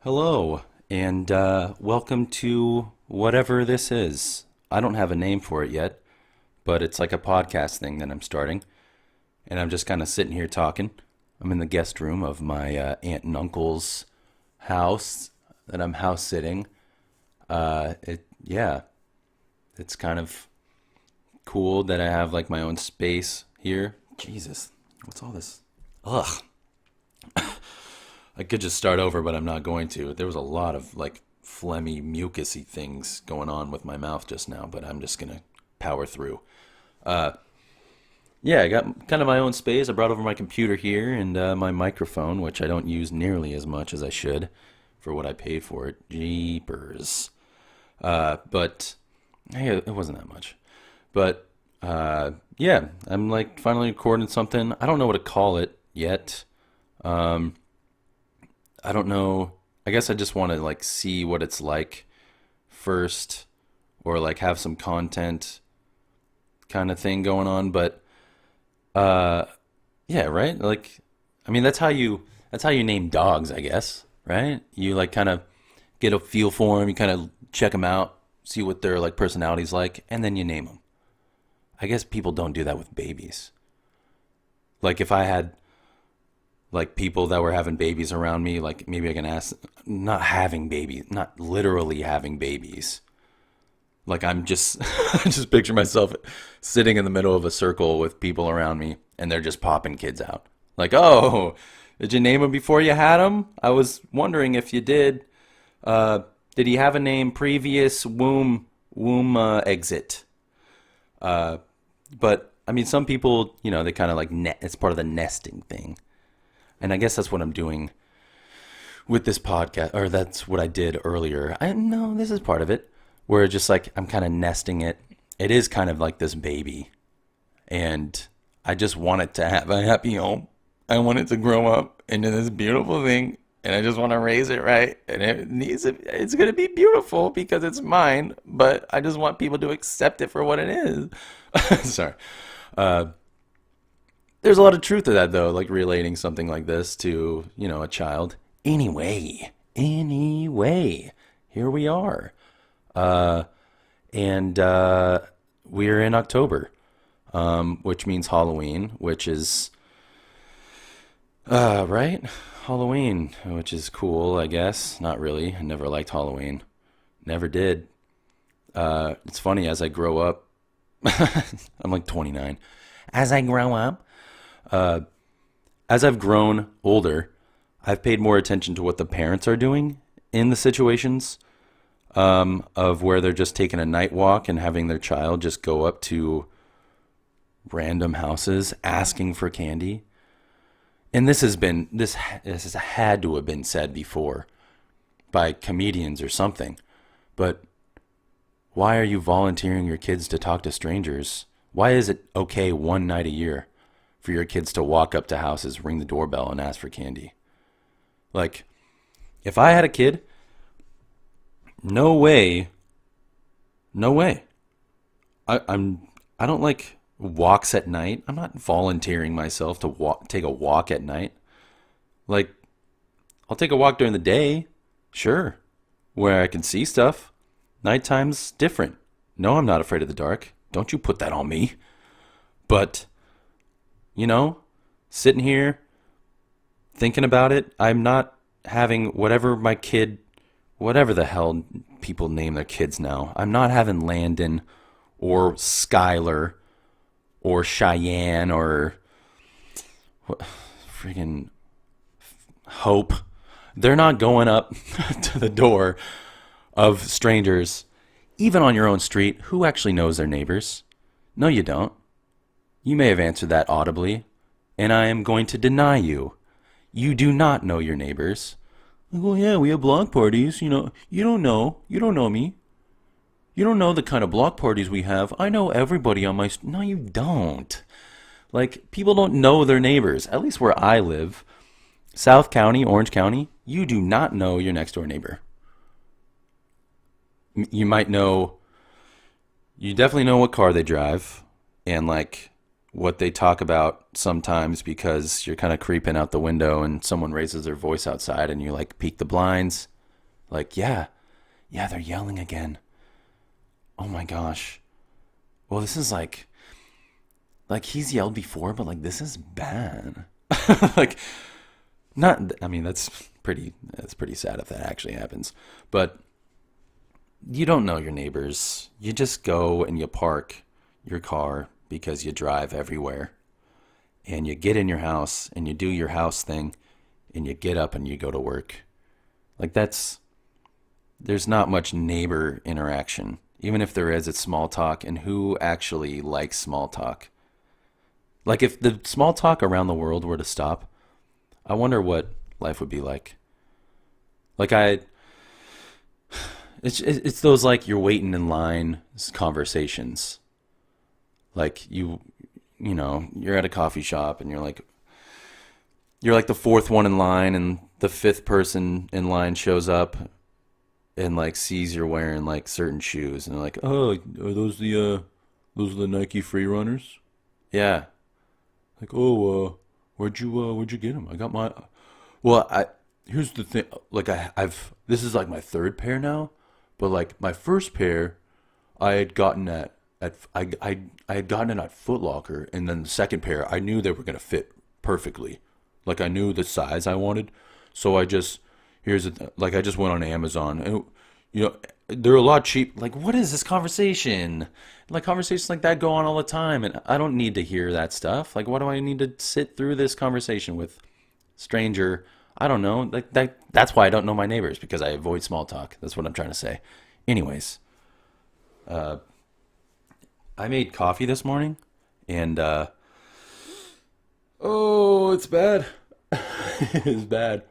Hello, and welcome to whatever this is. I don't have a name for it yet, but it's like a podcast thing that I'm starting, and I'm just kind of sitting here talking. I'm in the guest room of my aunt and uncle's house that I'm house sitting. Yeah, it's kind of cool that I have like my own space here. Jesus, what's all this? Ugh. I could just start over, but I'm not going to. There was a lot of like phlegmy, mucusy things going on with my mouth just now, but I'm just gonna power through. Uh, yeah, I got kind of my own space. I brought over my computer here and my microphone, which I don't use nearly as much as I should for what I pay for it. Jeepers. But hey, it wasn't that much. But yeah, I'm like finally recording something. I don't know what to call it yet. Um, I don't know. I guess I just want to like see what it's like first, or like have some content kind of thing going on. But uh, yeah, right. Like, I mean, that's how you name dogs, I guess. Right? You like kind of get a feel for them. You kind of check them out, see what their like personalities like, and then you name them. I guess people don't do that with babies. Like if I had like people that were having babies around me, like maybe I can ask, not having babies, not literally having babies. Like I'm just, I just picture myself sitting in the middle of a circle with people around me and they're just popping kids out. Like, oh, did you name him before you had him? I was wondering if you did. Uh, did he have a name previous womb exit? Uh, but I mean, some people, they kind of like it's part of the nesting thing. And I guess that's what I'm doing with this podcast, or that's what I did earlier. I know this is part of it, where just like I'm kind of nesting it. It is kind of like this baby, and I just want it to have a happy home. I want it to grow up into this beautiful thing, and I just want to raise it right. And it's gonna be beautiful because it's mine. But I just want people to accept it for what it is. Sorry. Uh, there's a lot of truth to that, though, like relating something like this to, a child. Anyway, here we are. Uh, and we're in October, which means Halloween, which is, right? Halloween, which is cool, I guess. Not really. I never liked Halloween. Never did. It's funny, as I grow up, I'm like 29. As I grow up, uh, as I've grown older, I've paid more attention to what the parents are doing in the situations, of where they're just taking a night walk and having their child just go up to random houses asking for candy. And this has had to have been said before by comedians or something. But why are you volunteering your kids to talk to strangers? Why is it okay one night a year for your kids to walk up to houses, ring the doorbell, and ask for candy? Like, if I had a kid, no way, no way. I don't like walks at night. I'm not volunteering myself to take a walk at night. Like, I'll take a walk during the day, sure, where I can see stuff. Nighttime's different. No, I'm not afraid of the dark. Don't you put that on me. But, you know, sitting here thinking about it, I'm not having whatever the hell people name their kids now. I'm not having Landon or Skylar or Cheyenne or friggin' Hope. They're not going up to the door of strangers, even on your own street. Who actually knows their neighbors? No, you don't. You may have answered that audibly, and I am going to deny you. You do not know your neighbors. Well, yeah, we have block parties. You don't know. You don't know me. You don't know the kind of block parties we have. I know everybody on my. No, you don't. Like, people don't know their neighbors. At least where I live, South County, Orange County, you do not know your next door neighbor. You might know. You definitely know what car they drive, and like what they talk about sometimes, because you're kind of creeping out the window and someone raises their voice outside and you like peek the blinds. Like, yeah, they're yelling again. Oh my gosh. Well, this is like he's yelled before, but like this is bad. Like, not, I mean, that's pretty sad if that actually happens. But you don't know your neighbors. You just go and you park your car because you drive everywhere. And you get in your house and you do your house thing and you get up and you go to work. Like, there's not much neighbor interaction. Even if there is, it's small talk. And who actually likes small talk? Like, if the small talk around the world were to stop, I wonder what life would be like. Like, it's those, like, you're waiting in line conversations. Like, you're at a coffee shop and you're like the fourth one in line, and the fifth person in line shows up and like sees you're wearing like certain shoes, and they're like, "Oh, are those the Nike Free Runners?" Yeah. Like, "Oh, where'd you get them?" I got my. Well, here's the thing. Like, I've this is like my third pair now, but like my first pair, I had gotten I had gotten it at Foot Locker, and then the second pair, I knew they were gonna fit perfectly. Like, I knew the size I wanted, so I just like I just went on Amazon, and they're a lot cheap. Like, what is this conversation? Like, conversations like that go on all the time, and I don't need to hear that stuff. Like, why do I need to sit through this conversation with stranger? I don't know. Like that's why I don't know my neighbors, because I avoid small talk. That's what I'm trying to say. Anyways, I made coffee this morning, and oh, it's bad. It's bad,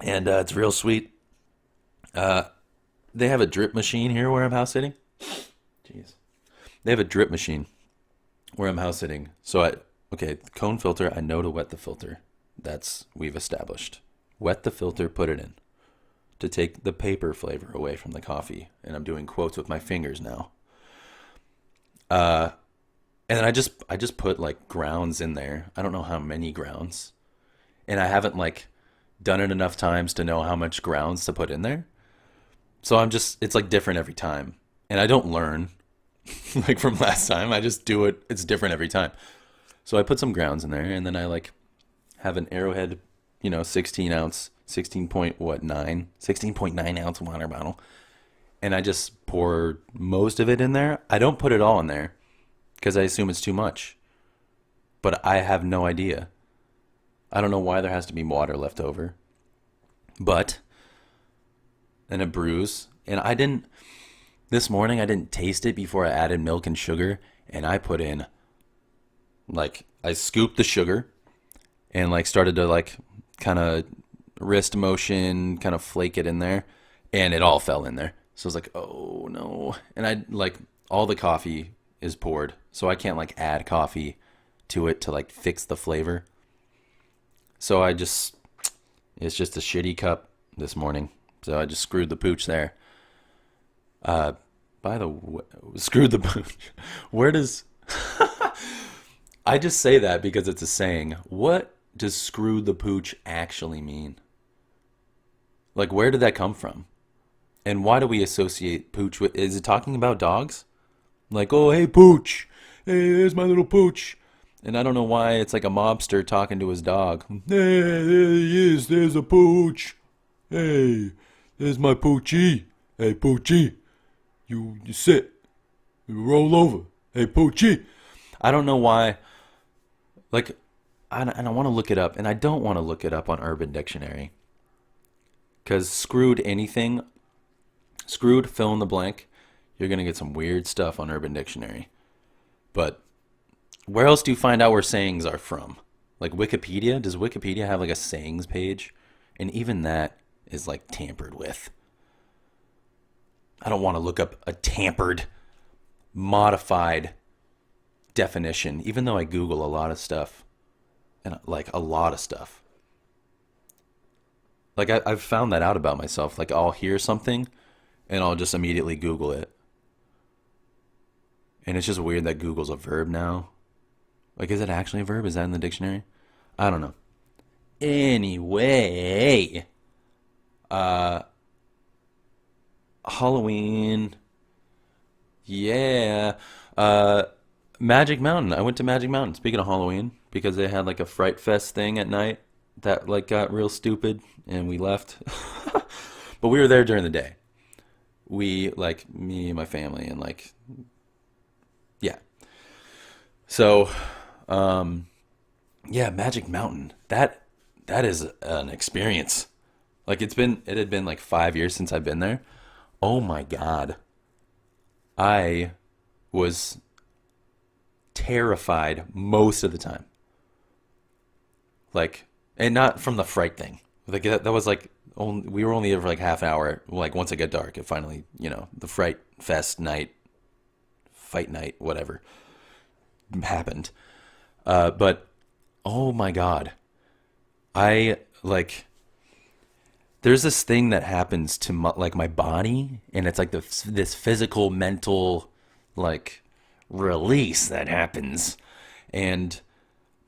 and it's real sweet. They have a drip machine here where I'm house sitting. Jeez, they have a drip machine where I'm house sitting. So okay, the cone filter. I know to wet the filter. We've established. Wet the filter, put it in to take the paper flavor away from the coffee. And I'm doing quotes with my fingers now. And then I just put like grounds in there. I don't know how many grounds. And I haven't like done it enough times to know how much grounds to put in there. So it's like different every time. And I don't learn like from last time. I just do it. It's different every time. So I put some grounds in there, and then I like have an Arrowhead, 16 ounce, 16.9 ounce water bottle. And I just pour most of it in there. I don't put it all in there because I assume it's too much. But I have no idea. I don't know why there has to be water left over. But then it brews. And this morning I didn't taste it before I added milk and sugar. And I put in, like, I scooped the sugar and like started to like kind of wrist motion, kind of flake it in there. And it all fell in there. So I was like, oh no. And I like, all the coffee is poured. So I can't like add coffee to it to like fix the flavor. So it's just a shitty cup this morning. So I just screwed the pooch there. By the way, screwed the pooch. Where does, I just say that because it's a saying. What does screw the pooch actually mean? Like, where did that come from? And why do we associate pooch with, is it talking about dogs? Like, oh, hey, pooch. Hey, there's my little pooch. And I don't know why it's like a mobster talking to his dog. Hey, there he is. There's a pooch. Hey, there's my poochie. Hey, poochie. You sit. You roll over. Hey, poochie. I don't know why. Like, and I want to look it up. And I don't want to look it up on Urban Dictionary. Because screwed fill in the blank, you're going to get some weird stuff on Urban Dictionary. But where else do you find out where sayings are from? Like Wikipedia? Does Wikipedia have like a sayings page? And even that is like tampered with. I don't want to look up a tampered, modified definition, even though I Google a lot of stuff. And like a lot of stuff. Like I've found that out about myself. Like I'll hear something and I'll just immediately Google it. And it's just weird that Google's a verb now. Like, is it actually a verb? Is that in the dictionary? I don't know. Anyway, Uh, Halloween. Yeah. Uh, Magic Mountain. I went to Magic Mountain. Speaking of Halloween, because they had like a Fright Fest thing at night that like got real stupid, and we left. But we were there during the day. We like me and my family, and like yeah. So, um, yeah, Magic Mountain. That is an experience. Like it had been like 5 years since I've been there. Oh my God. I was terrified most of the time. Like, and not from the fright thing. Like that was like only, we were only there for like half an hour. Like once it got dark, it finally, the fright fest night, fight night, whatever happened. But oh my God, I like there's this thing that happens to my body, and it's like this physical, mental, like release that happens, and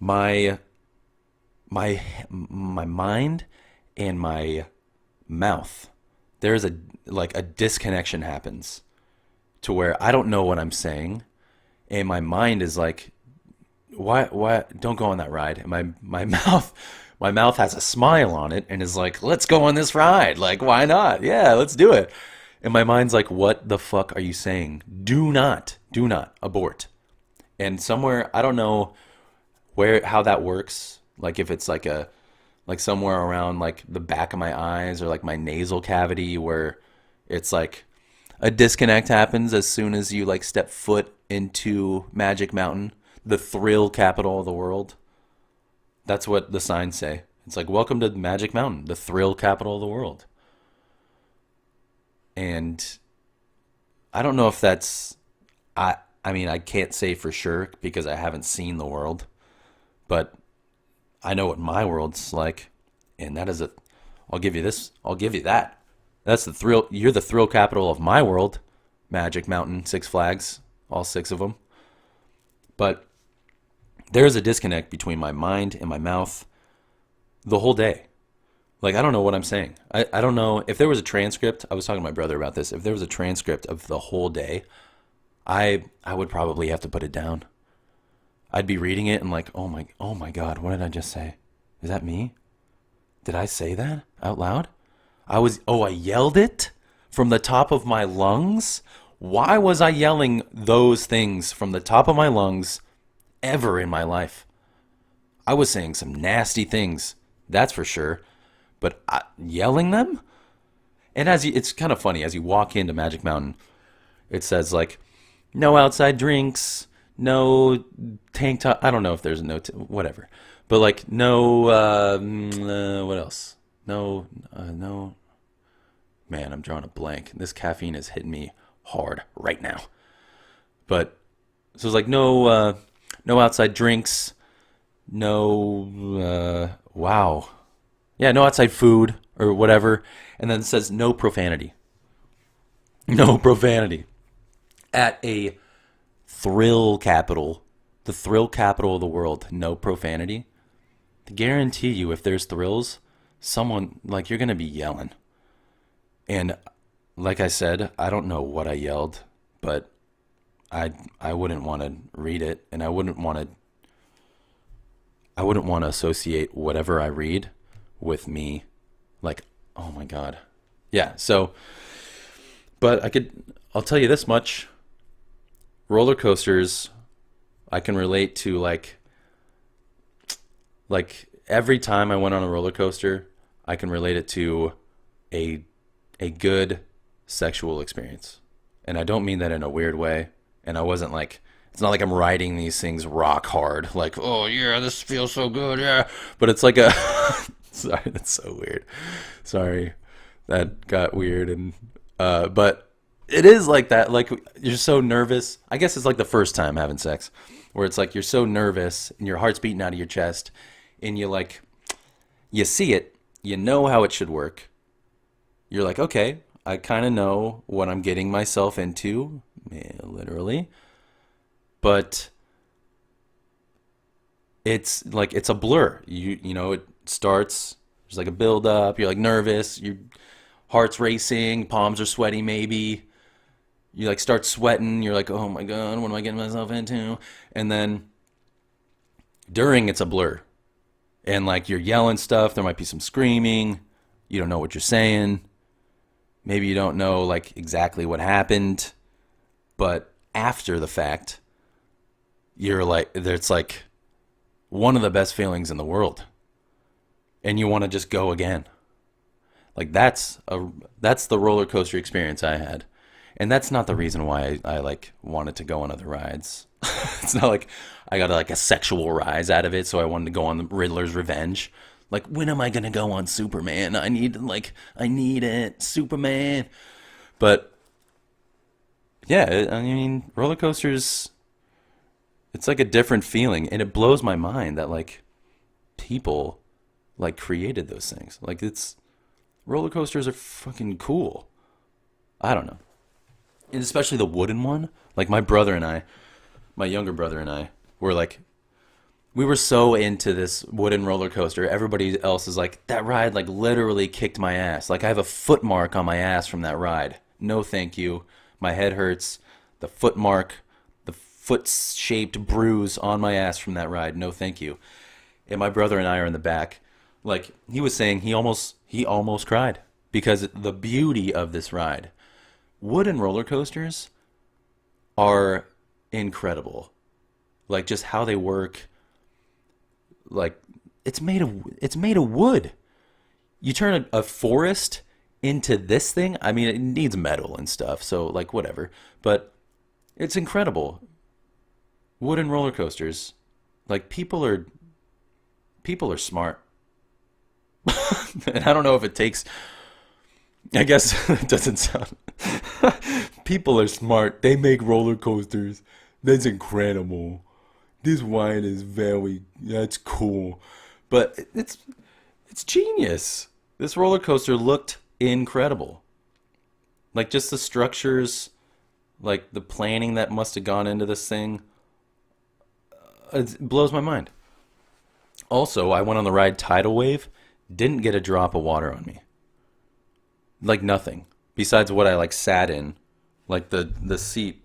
my my mind and my mouth, there's a disconnection happens to where I don't know what I'm saying, and my mind is like, why don't go on that ride, and my mouth has a smile on it and is like, let's go on this ride, like why not, yeah, let's do it. And my mind's like, what the fuck are you saying? Do not abort. And somewhere, I don't know how that works, like if it's like somewhere around like the back of my eyes or like my nasal cavity, where it's like a disconnect happens as soon as you like step foot into Magic Mountain, the thrill capital of the world. That's what the signs say. It's like, welcome to Magic Mountain, the thrill capital of the world. And I don't know if that's, I mean, I can't say for sure because I haven't seen the world, but I know what my world's like, and that is I'll give you this, I'll give you that. That's the thrill, you're the thrill capital of my world, Magic Mountain, Six Flags, all six of them. But there's a disconnect between my mind and my mouth the whole day. Like, I don't know what I'm saying. I don't know. If there was a transcript, I was talking to my brother about this. If there was a transcript of the whole day, I would probably have to put it down. I'd be reading it and like, oh my God, what did I just say? Is that me? Did I say that out loud? I yelled it from the top of my lungs? Why was I yelling those things from the top of my lungs ever in my life? I was saying some nasty things, that's for sure. But yelling them? And it's kind of funny, as you walk into Magic Mountain, it says like, no outside drinks, no tank top. I don't know if there's a whatever. But like, no, what else? No, man, I'm drawing a blank. This caffeine is hitting me hard right now. But, so it's like, no outside drinks, wow. Yeah, no outside food or whatever. And then it says no profanity. No profanity. At a thrill capital, the thrill capital of the world, no profanity. I guarantee you, if there's thrills, someone, like, you're going to be yelling. And like I said, I don't know what I yelled, but I wouldn't want to read it, and I wouldn't want to associate whatever I read with me. Like, oh my God. Yeah, so, but I'll tell you this much. Roller coasters, I can relate to like every time I went on a roller coaster, I can relate it to a good sexual experience. And I don't mean that in a weird way. And I wasn't like, it's not like I'm riding these things rock hard, like, oh yeah, this feels so good, yeah. But it's like a, sorry, that's so weird. Sorry, that got weird. And, but it is like that. Like, you're so nervous. I guess it's like the first time having sex, where it's like you're so nervous and your heart's beating out of your chest, and you see it, you know how it should work. You're like, okay, I kind of know what I'm getting myself into, literally. But it's like, it's a blur. You know, it starts, There's like a build up. You're like nervous. Your heart's racing. Palms are sweaty. Maybe you like start sweating. You're like, oh my god, what am I getting myself into? And then during, it's a blur, and like you're yelling stuff. There might be some screaming. You don't know what you're saying. Maybe you don't know like exactly what happened, but after the fact, you're like, it's like one of the best feelings in the world, and you want to just go again. Like that's the roller coaster experience I had, and that's not the reason why I like wanted to go on other rides. It's not like I got like a sexual rise out of it, so I wanted to go on the Riddler's Revenge. Like, when am I gonna go on Superman? I need it, Superman. But yeah, I mean, roller coasters, it's like a different feeling, and it blows my mind that like people like created those things. Like, it's roller coasters are fucking cool. I don't know, and especially the wooden one. Like my younger brother and I were like, we were so into this wooden roller coaster. Everybody else is like, that ride like literally kicked my ass. Like, I have a foot mark on my ass from that ride. No, thank you. My head hurts. The foot mark, the foot-shaped bruise on my ass from that ride. No, thank you. And my brother and I are in the back. Like, he was saying he almost cried because the beauty of this ride. Wooden roller coasters are incredible. Like, just how they work. Like, it's made of wood. You turn a forest into this thing. I mean, it needs metal and stuff, so like whatever. But it's incredible. Wooden roller coasters. Like, people are smart. And I don't know if it takes, I guess it doesn't sound. People are smart. They make roller coasters. That's incredible. This wine is that's cool. But it's genius. This roller coaster looked incredible. Like, just the structures, like the planning that must have gone into this thing. It blows my mind. Also, I went on the ride Tidal Wave, didn't get a drop of water on me. Like, nothing. Besides what I like sat in, like the seat.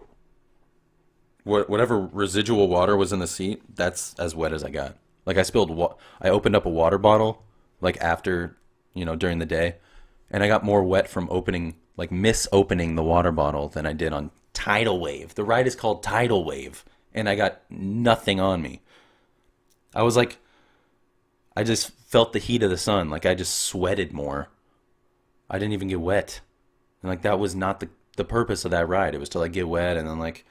Whatever residual water was in the seat, that's as wet as I got. Like, I opened up a water bottle, like after, during the day, and I got more wet from misopening the water bottle than I did on Tidal Wave. The ride is called Tidal Wave, and I got nothing on me. I was like, I just felt the heat of the sun. Like, I just sweated more. I didn't even get wet. And like, that was not the purpose of that ride. It was to like get wet and then like,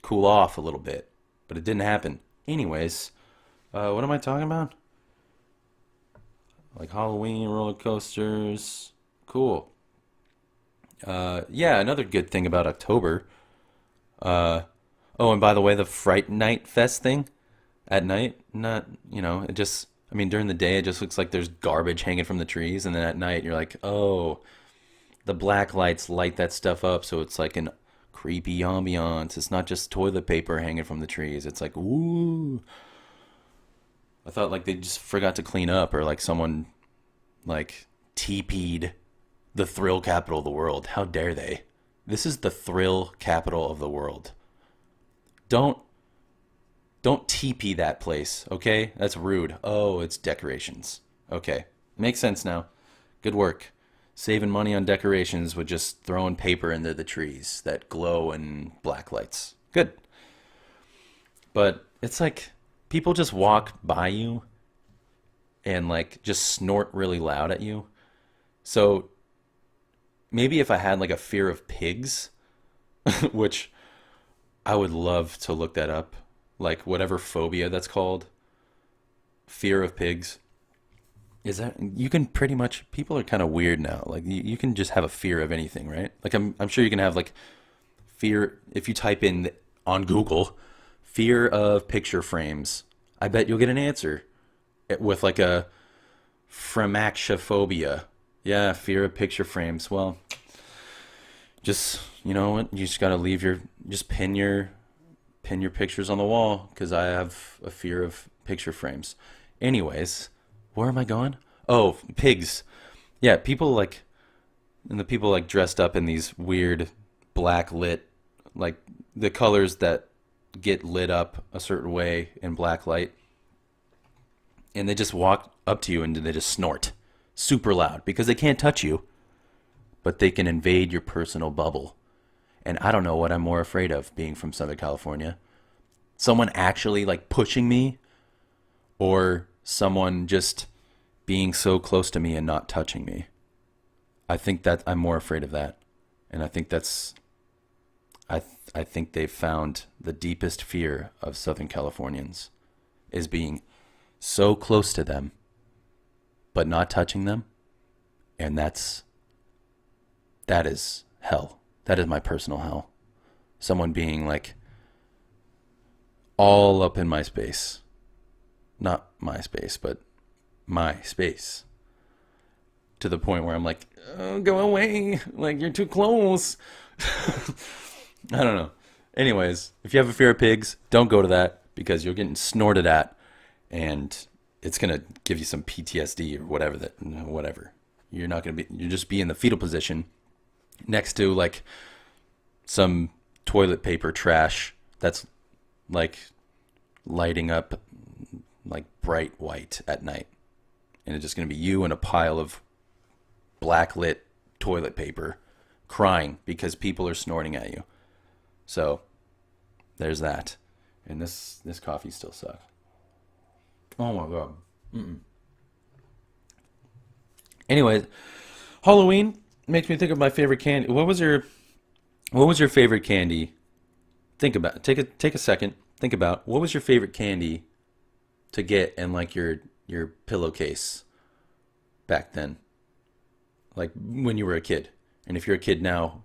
cool off a little bit. But it didn't happen. Anyways, what am I talking about? Like Halloween, roller coasters. Cool. Yeah, another good thing about October. Oh, and by the way, the Fright Night Fest thing at night, during the day, it just looks like there's garbage hanging from the trees. And then at night, you're like, oh, the black lights light that stuff up. So it's like an creepy ambiance. It's not just toilet paper hanging from the trees. It's like, ooh. I thought like they just forgot to clean up, or like someone like TP'd the thrill capital of the world. How dare they? This is the thrill capital of the world. Don't TP that place, okay? That's rude. Oh, it's decorations. Okay. Makes sense now. Good work. Saving money on decorations with just throwing paper into the trees that glow in black lights. Good. But it's like people just walk by you and like just snort really loud at you. So maybe if I had like a fear of pigs, which I would love to look that up, like whatever phobia that's called, fear of pigs. Is that, you can pretty much, people are kind of weird now. Like you can just have a fear of anything, right? Like I'm sure you can have like fear, if you type in on Google, fear of picture frames. I bet you'll get an answer with like a framaxiophobia. Yeah, fear of picture frames. Well, just, you know what? You just gotta just pin your pictures on the wall, because I have a fear of picture frames. Anyways, Where am I going? Oh, pigs. Yeah, people like, and the people like dressed up in these weird black lit, like the colors that get lit up a certain way in black light. And they just walk up to you and they just snort super loud because they can't touch you, but they can invade your personal bubble. And I don't know what I'm more afraid of being from Southern California. Someone actually like pushing me, or someone just being so close to me and not touching me. I think that I'm more afraid of that. And I think I think they've found the deepest fear of Southern Californians is being so close to them, but not touching them. And that is hell. That is my personal hell. Someone being like all up in my space. Not my space, but my space. To the point where I'm like, oh, go away. Like, you're too close. I don't know. Anyways, if you have a fear of pigs, don't go to that because you're getting snorted at and it's going to give you some PTSD or whatever. You're not going to be, you just be in the fetal position next to like some toilet paper trash that's like lighting up like bright white at night. And it's just going to be you and a pile of black lit toilet paper crying because people are snorting at you. So there's that. And this coffee still sucks. Oh my God. Anyways, Halloween makes me think of my favorite candy. What was your favorite candy? Think about it. Take a second. Think about what was your favorite candy to get in like your pillowcase back then, like when you were a kid. And if you're a kid now,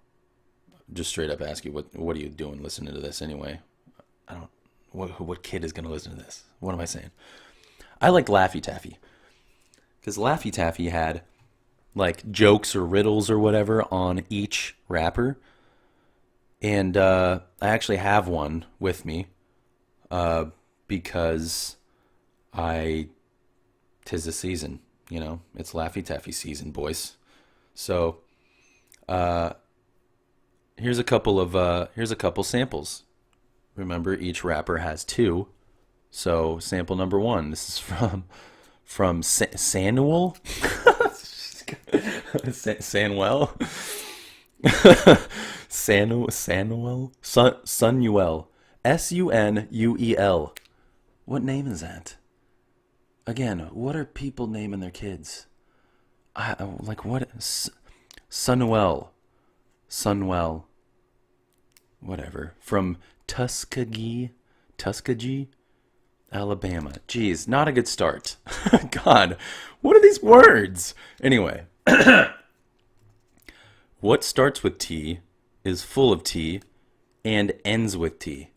just straight up ask you what are you doing listening to this anyway? I don't. What kid is gonna listen to this? What am I saying? I liked Laffy Taffy because Laffy Taffy had like jokes or riddles or whatever on each wrapper, and I actually have one with me because tis the season, it's Laffy Taffy season, boys. So here's a couple samples. Remember, each wrapper has two. So sample number one. This is from Sanuel. Sanuel. Sanuel. Sunuel. Sunuel. What name is that? Again, what are people naming their kids? Like what? Sunwell. Whatever. From Tuskegee, Alabama. Jeez, not a good start. God, what are these words? Anyway, what starts with T is full of T and ends with T.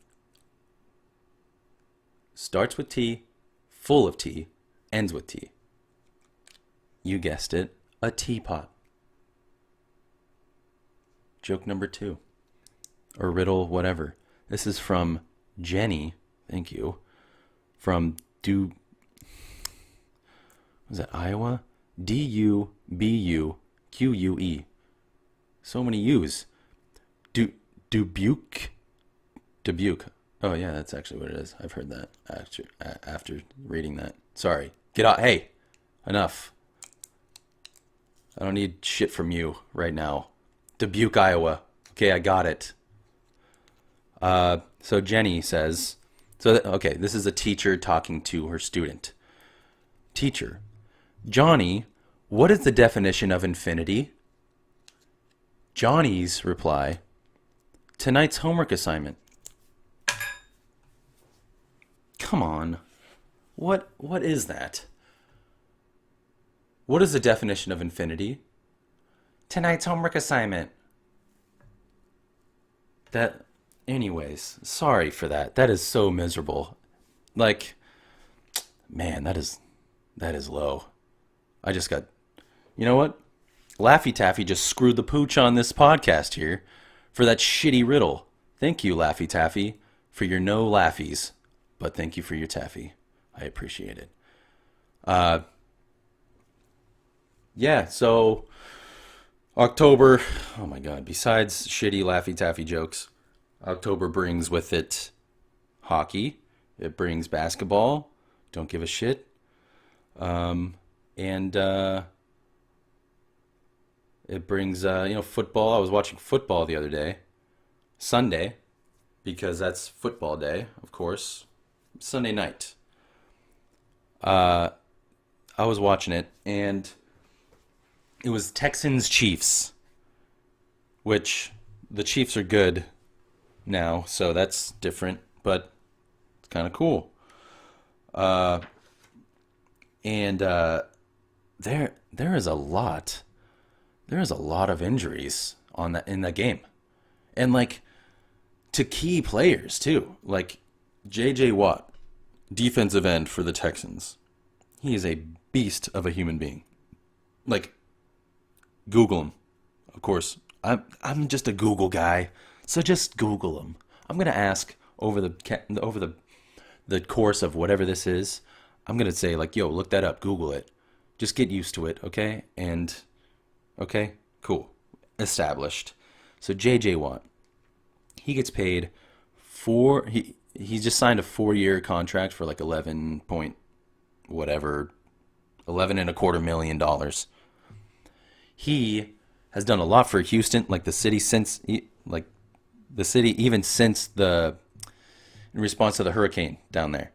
Starts with T, full of T, ends with T. You guessed it, a teapot. Joke number 2. Or riddle, whatever. This is from Jenny. Thank you. From was that Iowa? Dubuque. So many U's. Dubuque. Oh yeah, that's actually what it is. I've heard that after reading that. Sorry. Get out. Hey, enough. I don't need shit from you right now. Dubuque, Iowa. Okay, I got it. So Jenny says, this is a teacher talking to her student. Teacher, Johnny, what is the definition of infinity? Johnny's reply, tonight's homework assignment. Come on. What is that? What is the definition of infinity? Tonight's homework assignment. Anyways, sorry for that. That is so miserable. Like, man, that is low. I just got, you know what? Laffy Taffy just screwed the pooch on this podcast here for that shitty riddle. Thank you, Laffy Taffy, for your no Laffies, but thank you for your taffy. I appreciate it. Yeah, so October, oh my God, besides shitty Laffy Taffy jokes, October brings with it hockey, it brings basketball, don't give a shit, and it brings, football. I was watching football the other day, Sunday, because that's football day, of course, Sunday night. Uh, I was watching it, and it was Texans Chiefs, which the Chiefs are good now, so that's different, but it's kind of cool. Uh, and there is a lot, there is a lot of injuries on that in that game, and like to key players too, like J.J. Watt, defensive end for the Texans. He is a beast of a human being. Like Google him, of course. I'm just a Google guy, so just Google him. I'm gonna ask over the course of whatever this is. I'm gonna say like, yo, look that up, Google it. Just get used to it, okay? And okay, cool, established. So J.J. Watt, he gets paid he just signed a 4 year contract for like 11 point whatever, 11.25 million dollars. He has done a lot for Houston, like the city like the city even since the in response to the hurricane down there.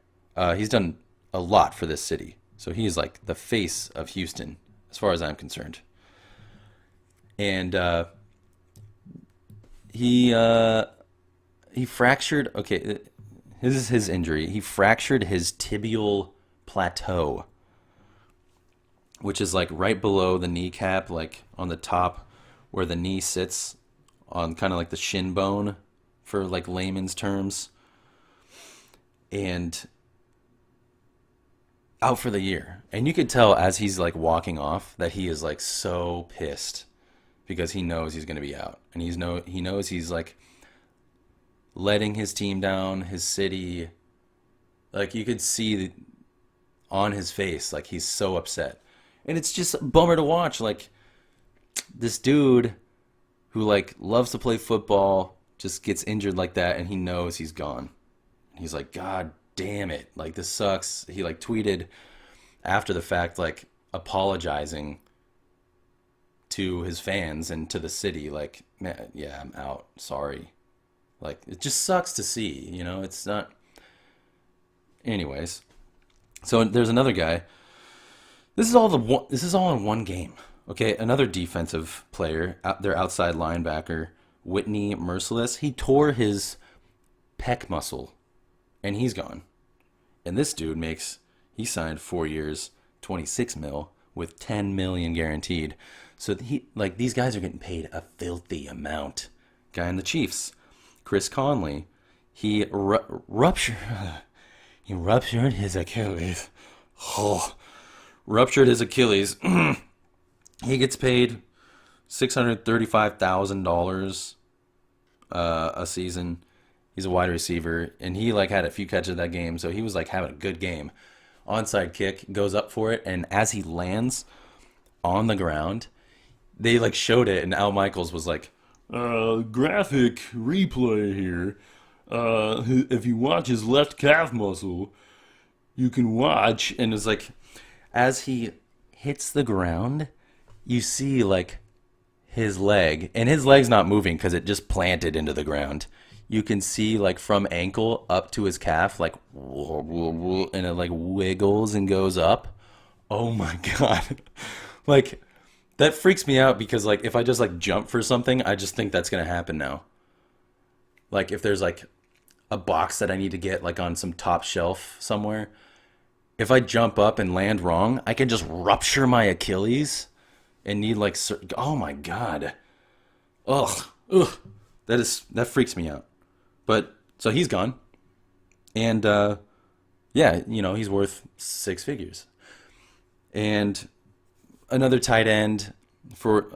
He's done a lot for this city, so he's like the face of Houston as far as I'm concerned. And he uh, he fractured. Okay, this is his injury. He fractured his tibial plateau, which is like right below the kneecap, like on the top where the knee sits on kind of like the shin bone for like layman's terms, and out for the year. And you could tell as he's like walking off that he is like so pissed because he knows he's going to be out. And he knows he's like letting his team down, his city. Like you could see on his face like he's so upset. And it's just a bummer to watch, like this dude who like loves to play football just gets injured like that, and he knows he's gone. He's like, God damn it, like this sucks. He like tweeted after the fact, like apologizing to his fans and to the city, like, man, yeah, I'm out, sorry. Like it just sucks to see, it's not. Anyways, so there's another guy. This is all in one game. Okay, another defensive player, their outside linebacker, Whitney Merciless. He tore his pec muscle, and he's gone. And this dude he signed 4 years, 26 mil with 10 million guaranteed. So these guys are getting paid a filthy amount. Guy in the Chiefs, Chris Conley, he ruptured he ruptured his Achilles. Oh, ruptured his Achilles. He gets paid $635,000 a season. He's a wide receiver, and he like had a few catches that game, so he was like having a good game. Onside kick, goes up for it, and as he lands on the ground, they like showed it, and Al Michaels was like, graphic replay here. If you watch his left calf muscle, you can watch, and it's like as he hits the ground, you see like his leg, and his leg's not moving because it just planted into the ground. You can see like from ankle up to his calf, like and it like wiggles and goes up. Oh my God. Like that freaks me out because like if I just like jump for something, I just think that's gonna happen now. Like if there's like a box that I need to get like on some top shelf somewhere, if I jump up and land wrong, I can just rupture my Achilles and need like oh my God. Ugh. Ugh. That freaks me out. But so he's gone. And yeah, he's worth six figures. And another tight end for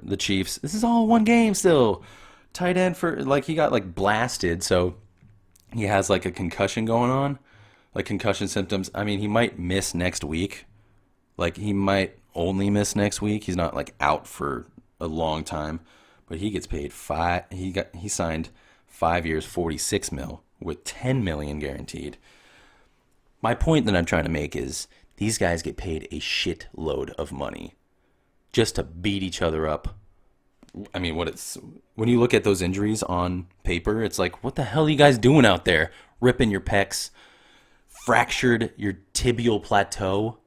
the Chiefs. This is all one game still. Tight end for like he got like blasted, so he has like a concussion going on, like concussion symptoms. I mean, he might miss next week. Like he might only miss next week. He's not like out for a long time, but he gets paid he signed 5 years, 46 mil with 10 million guaranteed. My point that I'm trying to make is these guys get paid a shitload of money just to beat each other up. I mean, when you look at those injuries on paper, it's like, what the hell are you guys doing out there? Ripping your pecs, fractured your tibial plateau,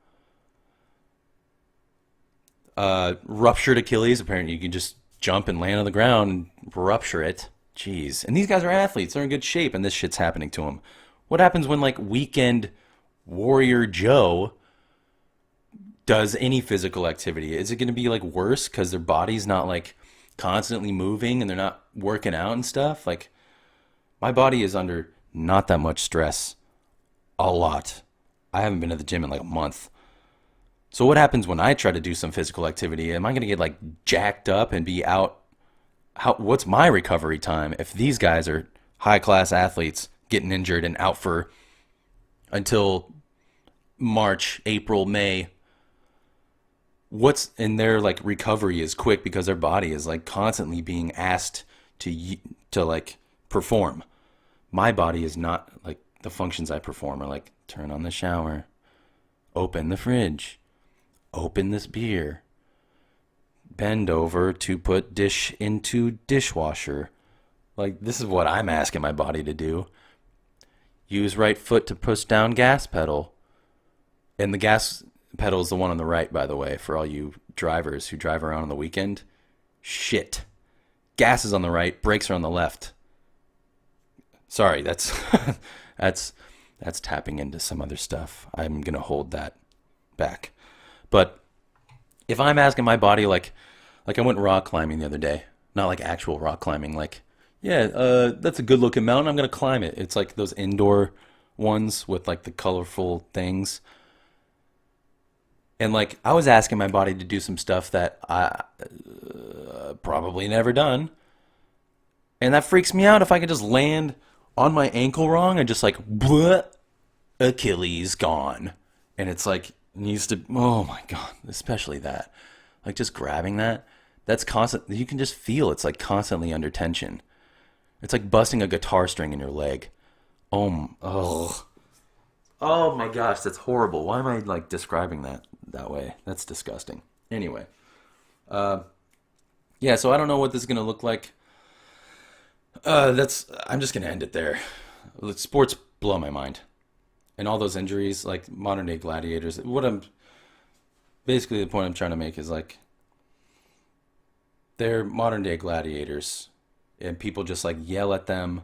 ruptured Achilles. Apparently, you can just jump and land on the ground and rupture it. Jeez. And these guys are athletes. They're in good shape, and this shit's happening to them. What happens when, like, weekend warrior Joe does any physical activity? Is it going to be, like, worse because their body's not, like, constantly moving and they're not working out and stuff? Like, my body is under not that much stress. A lot. I haven't been to the gym in, like, a month. So what happens when I try to do some physical activity? Am I going to get, like, jacked up and be out? What's my recovery time if these guys are high-class athletes getting injured and out for until March, April, May? What's in their, like, recovery is quick because their body is, like, constantly being asked to like, perform. My body is not, like, the functions I perform are, like, turn on the shower, open the fridge, open this beer, bend over to put dish into dishwasher. Like, this is what I'm asking my body to do. Use right foot to push down gas pedal. And the gas pedal is the one on the right, by the way, for all you drivers who drive around on the weekend. Shit. Gas is on the right, brakes are on the left. Sorry, that's that's tapping into some other stuff. I'm going to hold that back. But if I'm asking my body, like I went rock climbing the other day, not like actual rock climbing, like, yeah, that's a good looking mountain, I'm going to climb it. It's like those indoor ones with like the colorful things. And like, I was asking my body to do some stuff that I probably never done. And that freaks me out if I could just land on my ankle wrong and just like, bleh, Achilles gone. And it's like, needs to, oh my God, especially that. Like just grabbing that's constant. You can just feel it's like constantly under tension. It's like busting a guitar string in your leg. Oh my gosh, that's horrible. Why am I like describing that way? That's disgusting. Anyway, yeah, so I don't know what this is gonna look like. I'm just gonna end it there. Sports blow my mind. And all those injuries, like modern day gladiators. Basically the point I'm trying to make is like, they're modern day gladiators, and people just like yell at them,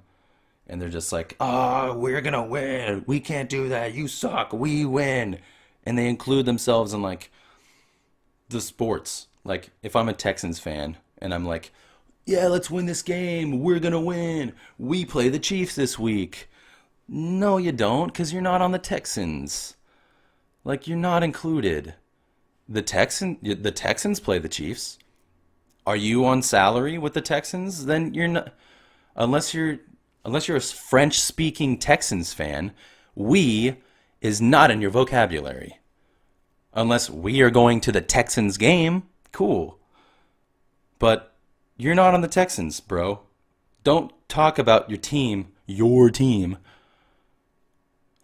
and they're just like, oh, we're gonna win. We can't do that. You suck. We win. And they include themselves in like the sports. Like if I'm a Texans fan and I'm like, yeah, let's win this game. We're gonna win. We play the Chiefs this week. No, you don't, because you're not on the Texans. Like, you're not included. The Texans play the Chiefs. Are you on salary with the Texans? Then you're not. Unless you're a French-speaking Texans fan, we is not in your vocabulary. Unless we are going to the Texans game, cool. But you're not on the Texans, bro. Don't talk about your team,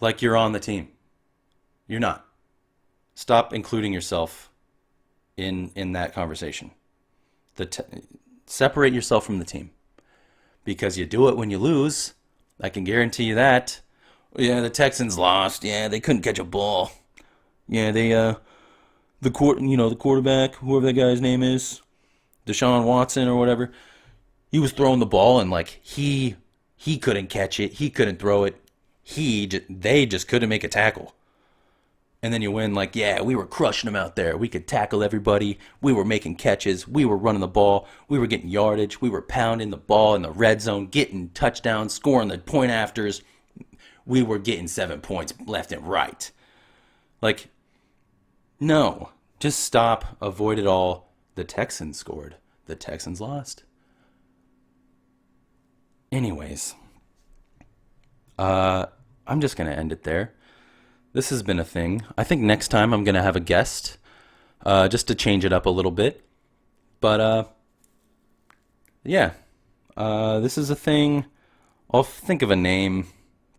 like you're on the team. You're not. Stop including yourself in that conversation. Separate yourself from the team. Because you do it when you lose. I can guarantee you that. Yeah, the Texans lost. Yeah, they couldn't catch a ball. Yeah, the quarterback, whoever that guy's name is, Deshaun Watson or whatever, he was throwing the ball and like he couldn't catch it. He couldn't throw it. They just couldn't make a tackle. And then you win like, yeah, we were crushing them out there. We could tackle everybody. We were making catches. We were running the ball. We were getting yardage. We were pounding the ball in the red zone, getting touchdowns, scoring the point afters. We were getting 7 points left and right. Like, no. Just stop. Avoid it all. The Texans scored. The Texans lost. Anyways. I'm just going to end it there. This has been a thing. I think next time I'm going to have a guest. just to change it up a little bit. But yeah, this is a thing. I'll think of a name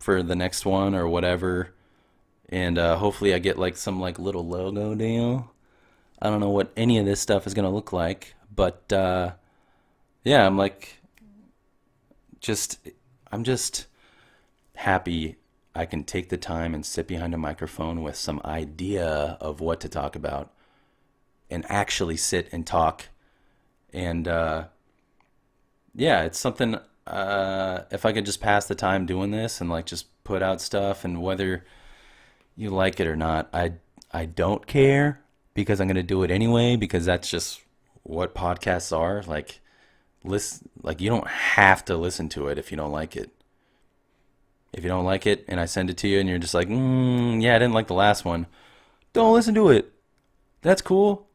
for the next one or whatever, and hopefully I get like some like little logo deal. I don't know what any of this stuff is gonna look like, but yeah, just I'm just happy I can take the time and sit behind a microphone with some idea of what to talk about and actually sit and talk. And yeah, it's something. If I could just pass the time doing this and like just put out stuff, and whether you like it or not, I don't care because I'm gonna do it anyway because that's just what podcasts are. Like listen, like you don't have to listen to it if you don't like it. If you don't like it and I send it to you and you're just like, yeah, I didn't like the last one, don't listen to it. That's cool.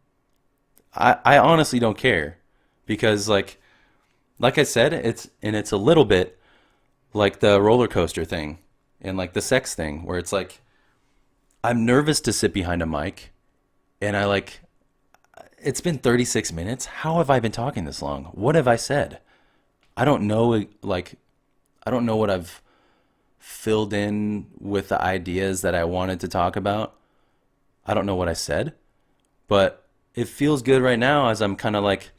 I honestly don't care because like I said, it's a little bit like the roller coaster thing and like the sex thing where it's like I'm nervous to sit behind a mic and it's been 36 minutes. How have I been talking this long? What have I said? I don't know I don't know what I've filled in with the ideas that I wanted to talk about. I don't know what I said, but it feels good right now as I'm kind of like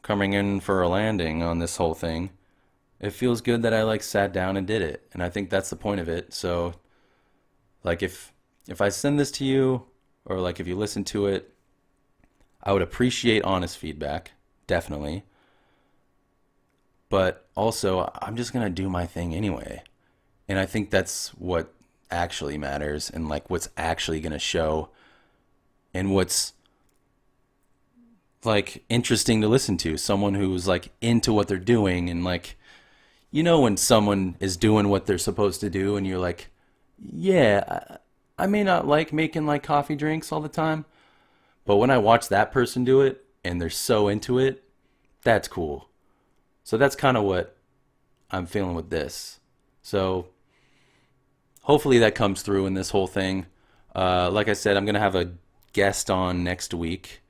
coming in for a landing on this whole thing. It feels good that I like sat down and did it, and I think that's the point of it. So like if I send this to you or like if you listen to it, I would appreciate honest feedback, definitely. But also, I'm just going to do my thing anyway. And I think that's what actually matters and like what's actually going to show and what's like interesting to listen to. Someone who's like into what they're doing and like, you know, when someone is doing what they're supposed to do and you're like, yeah, I may not like making like coffee drinks all the time, but when I watch that person do it and they're so into it, that's cool. So that's kind of what I'm feeling with this. So hopefully that comes through in this whole thing. Like I said, I'm going to have a guest on next week.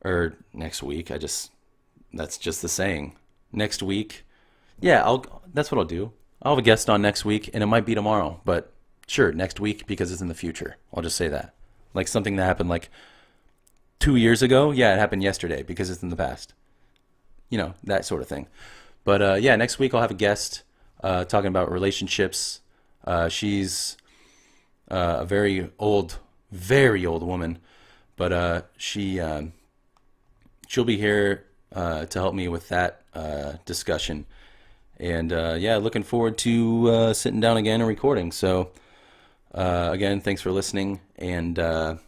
Or next week. That's just the saying. Next week. Yeah, that's what I'll do. I'll have a guest on next week, and it might be tomorrow. But sure, next week because it's in the future. I'll just say that. Like something that happened like 2 years ago. Yeah, it happened yesterday because it's in the past. You know, that sort of thing. But yeah, next week I'll have a guest talking about relationships. She's a very old woman, but she'll be here to help me with that discussion. And yeah, looking forward to sitting down again and recording. So again, thanks for listening, and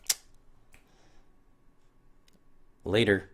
later.